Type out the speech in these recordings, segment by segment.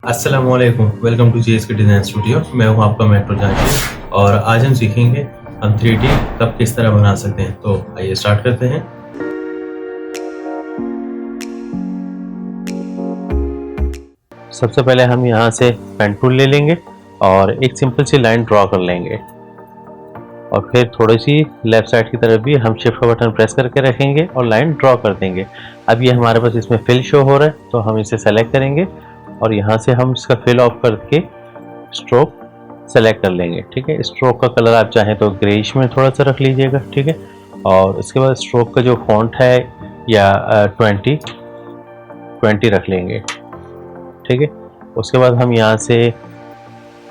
अस्सलामुअलैकुम, welcome to GSK design studio. मैं हूं आपका मेट्रो जाकिर और आज हम सीखेंगे हम 3D कप किस तरह बना सकते हैं। तो आइए स्टार्ट करते हैं। सबसे पहले हम यहाँ से पेन टूल ले लेंगे और एक सिंपल सी लाइन ड्रॉ कर लेंगे और फिर थोड़ी सी लेफ्ट साइड की तरफ भी हम शिफ्ट का बटन प्रेस करके रखेंगे और लाइन ड्रॉ कर देंगे। अब ये हमारे पास इसमें फिल शो हो रहा है तो हम इसे सेलेक्ट करेंगे और यहाँ से हम इसका फिल ऑफ करके स्ट्रोक सेलेक्ट कर लेंगे। ठीक है, स्ट्रोक का कलर आप चाहें तो ग्रेइश में थोड़ा सा रख लीजिएगा। ठीक है, और उसके बाद स्ट्रोक का जो फॉन्ट है या 20 रख लेंगे। ठीक है, उसके बाद हम यहाँ से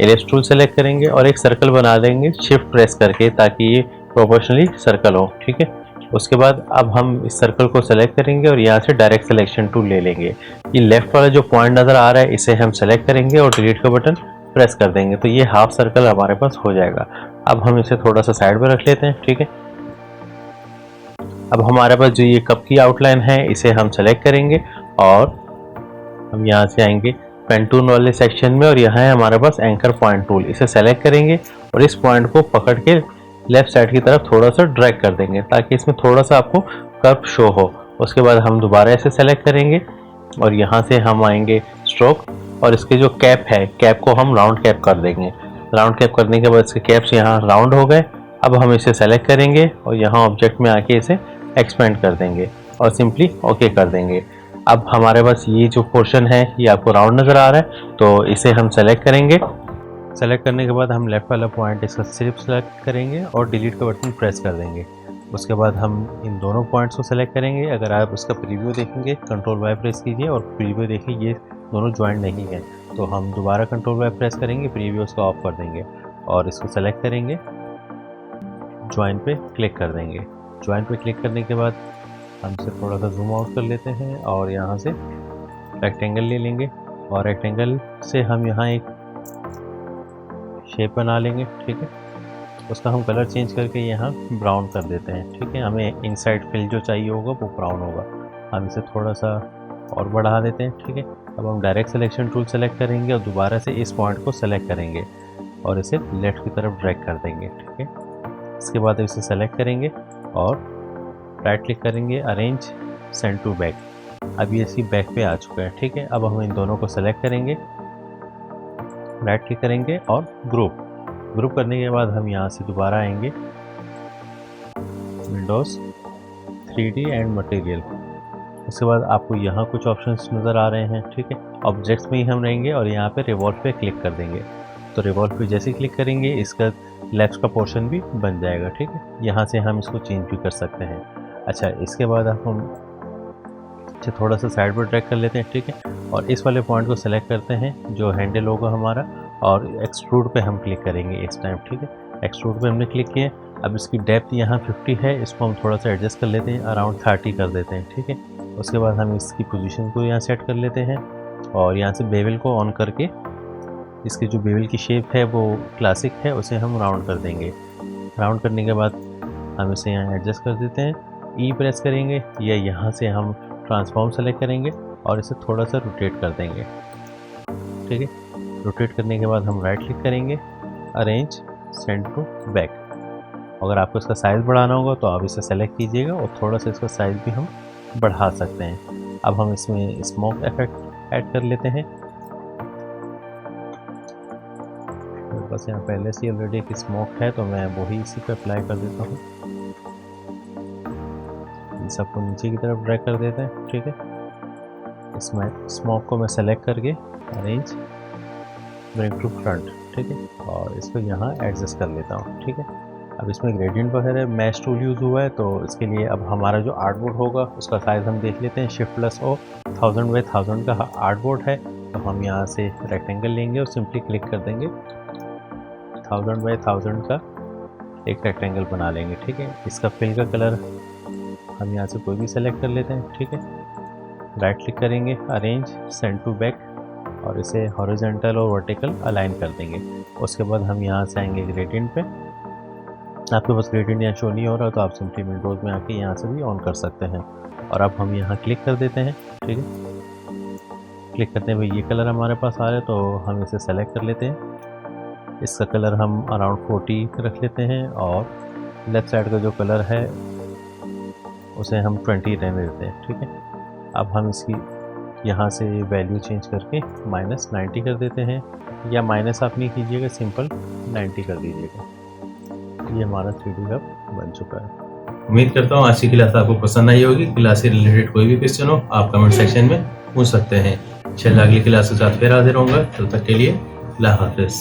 इलिप्स टूल सेलेक्ट करेंगे और एक सर्कल बना देंगे शिफ्ट प्रेस करके ताकि ये प्रोपोर्शनली सर्कल हो। ठीक है, उसके बाद अब हम इस सर्कल को सेलेक्ट करेंगे और यहाँ से डायरेक्ट सिलेक्शन टूल ले लेंगे। ये लेफ्ट वाला जो पॉइंट नज़र आ रहा है इसे हम सेलेक्ट करेंगे और डिलीट का बटन प्रेस कर देंगे तो ये हाफ सर्कल हमारे पास हो जाएगा। अब हम इसे थोड़ा सा साइड में रख लेते हैं। ठीक है, अब हमारे पास जो ये कप की आउटलाइन है इसे हम सेलेक्ट करेंगे और हम यहाँ से आएंगे पेन टूल वाले सेक्शन में और यहाँ है हमारे पास एंकर पॉइंट टूल। इसे सेलेक्ट करेंगे और इस पॉइंट को पकड़ के लेफ्ट साइड की तरफ थोड़ा सा ड्रैग कर देंगे ताकि इसमें थोड़ा सा आपको कर्व शो हो। उसके बाद हम दोबारा इसे सेलेक्ट करेंगे और यहाँ से हम आएंगे स्ट्रोक और इसके जो कैप है कैप को हम राउंड कैप कर देंगे। राउंड कैप करने के बाद इसके कैप्स यहाँ राउंड हो गए। अब हम इसे सेलेक्ट करेंगे और यहाँ ऑब्जेक्ट में आके इसे एक्सपेंड कर देंगे और सिंपली ओके कर देंगे। अब हमारे पास ये जो पोर्शन है ये आपको राउंड नज़र आ रहा है तो इसे हम सेलेक्ट करेंगे। सेलेक्ट करने के बाद हम लेफ्ट वाला पॉइंट इसका सिर्फ सेलेक्ट करेंगे और डिलीट का बटन प्रेस कर देंगे। उसके बाद हम इन दोनों पॉइंट्स को सेलेक्ट करेंगे। अगर आप उसका प्रीव्यू देखेंगे कंट्रोल वाई प्रेस कीजिए और प्रीव्यू देखिए ये दोनों ज्वाइंट नहीं है तो हम दोबारा कंट्रोल वाई प्रेस करेंगे, प्रीव्यू उसका ऑफ कर देंगे और इसको सेलेक्ट करेंगे, ज्वाइंट पे क्लिक कर देंगे। ज्वाइंट पे क्लिक करने के बाद हम इसे थोड़ा सा जूम आउट कर लेते हैं और यहाँ से रेक्टेंगल ले लेंगे और रेक्टेंगल से हम यहाँ एक शेप बना लेंगे। ठीक है, उसका हम कलर चेंज करके यहाँ ब्राउन कर देते हैं। ठीक है, हमें इनसाइड फिल जो चाहिए होगा वो ब्राउन होगा। हम इसे थोड़ा सा और बढ़ा देते हैं। ठीक है, अब हम डायरेक्ट सिलेक्शन टूल सेलेक्ट करेंगे और दोबारा से इस पॉइंट को सेलेक्ट करेंगे और इसे लेफ्ट की तरफ ड्रैग कर देंगे। ठीक है, इसके बाद इसे सेलेक्ट करेंगे और राइट क्लिक करेंगे, अरेंज सेंड टू बैक। अब ये इसकी बैक पे आ चुका है। ठीक है, अब हम इन दोनों को सेलेक्ट करेंगे, राइट क्लिक करेंगे और ग्रुप करने के बाद हम यहाँ से दोबारा आएंगे विंडोज़ 3D एंड मटेरियल। उसके बाद आपको यहाँ कुछ ऑप्शंस नज़र आ रहे हैं। ठीक है, ऑब्जेक्ट्स में ही हम रहेंगे और यहाँ पे रिवॉल्व पे क्लिक कर देंगे तो रिवॉल्व पे जैसे क्लिक करेंगे इसका लेफ्ट का पोर्शन भी बन जाएगा। ठीक है, यहाँ से हम इसको चेंज भी कर सकते हैं। अच्छा, इसके बाद हम इसे थोड़ा सा साइड पर ड्रैग कर लेते हैं। ठीक है, और इस वाले पॉइंट को सेलेक्ट करते हैं जो हैंडल होगा हमारा और एक्सट्रूड पे हम क्लिक करेंगे इस टाइम। ठीक है, एक्सट्रूड पे हमने क्लिक किया। अब इसकी डेप्थ यहाँ 50 है, इसको हम थोड़ा सा एडजस्ट कर लेते हैं, अराउंड 30 कर देते हैं। ठीक है, उसके बाद हम इसकी पोजीशन को यहाँ सेट कर लेते हैं और यहाँ से बेवल को ऑन करके इसकी जो बेवल की शेप है वो क्लासिक है उसे हम राउंड कर देंगे। राउंड करने के बाद हम इसे यहाँ एडजस्ट कर देते हैं, ई प्रेस करेंगे या यहाँ से हम ट्रांसफॉर्म सेलेक्ट करेंगे और इसे थोड़ा सा रोटेट कर देंगे। ठीक है, रोटेट करने के बाद हम राइट क्लिक करेंगे, अरेंज सेंड टू बैक। अगर आपको इसका साइज़ बढ़ाना होगा तो आप इसे सेलेक्ट कीजिएगा और थोड़ा सा इसका साइज़ भी हम बढ़ा सकते हैं। अब हम इसमें स्मोक इफेक्ट ऐड कर लेते हैं। बस यहाँ पहले से ऑलरेडी एक स्मोक है तो मैं वही इसी पे अप्लाई कर देता हूँ। इन सबको नीचे की तरफ ड्रैग कर देते हैं। ठीक है, इसमें स्मोक को मैं सेलेक्ट करके अरेंज ब्रिंग टू फ्रंट। ठीक है, और इसको यहाँ एडजस्ट कर लेता हूँ। ठीक है, अब इसमें ग्रेडियंट वगैरह मैच टूल यूज़ हुआ है तो इसके लिए अब हमारा जो आर्टबोर्ड होगा उसका साइज़ हम देख लेते हैं। शिफ्ट प्लस ओ 1000 बाई 1000 का आर्टबोर्ड है तो हम यहाँ से रेक्टेंगल लेंगे और सिंपली क्लिक कर देंगे, 1000 बाई 1000 का एक रेक्टेंगल बना लेंगे। ठीक है, इसका फिल का कलर हम यहाँ से कोई भी सेलेक्ट कर लेते हैं। ठीक है, राइट क्लिक करेंगे, अरेंज सेंड टू बैक और इसे हॉरिजॉन्टल और वर्टिकल अलाइन कर देंगे। उसके बाद हम यहाँ से आएंगे ग्रेडियंट पे। आपके पास ग्रेडियंट यहाँ शो नहीं हो रहा तो आप सिंपली विंडोज़ में आके यहाँ से भी ऑन कर सकते हैं और अब हम यहाँ क्लिक कर देते हैं। ठीक है, क्लिक करने पे ये कलर हमारे पास आ रहा है, तो हम इसे सेलेक्ट कर लेते हैं। इसका कलर हम अराउंड 40 रख लेते हैं और लेफ़्ट साइड का जो कलर है उसे हम 20 रहने देते हैं। ठीक है, अब हम इसकी यहाँ से वैल्यू चेंज करके -90 कर देते हैं, या माइनस आप नहीं कीजिएगा, सिंपल 90 कर दीजिएगा। ये हमारा 3D कप बन चुका है। उम्मीद करता हूँ आज की क्लास आपको पसंद आई होगी। क्लास से रिलेटेड कोई भी क्वेश्चन हो आप कमेंट सेक्शन में पूछ सकते हैं। चलिए अगली क्लास के साथ फिर हाजिर होऊंगा, तब तक के लिए अल्लाह हाफिज़।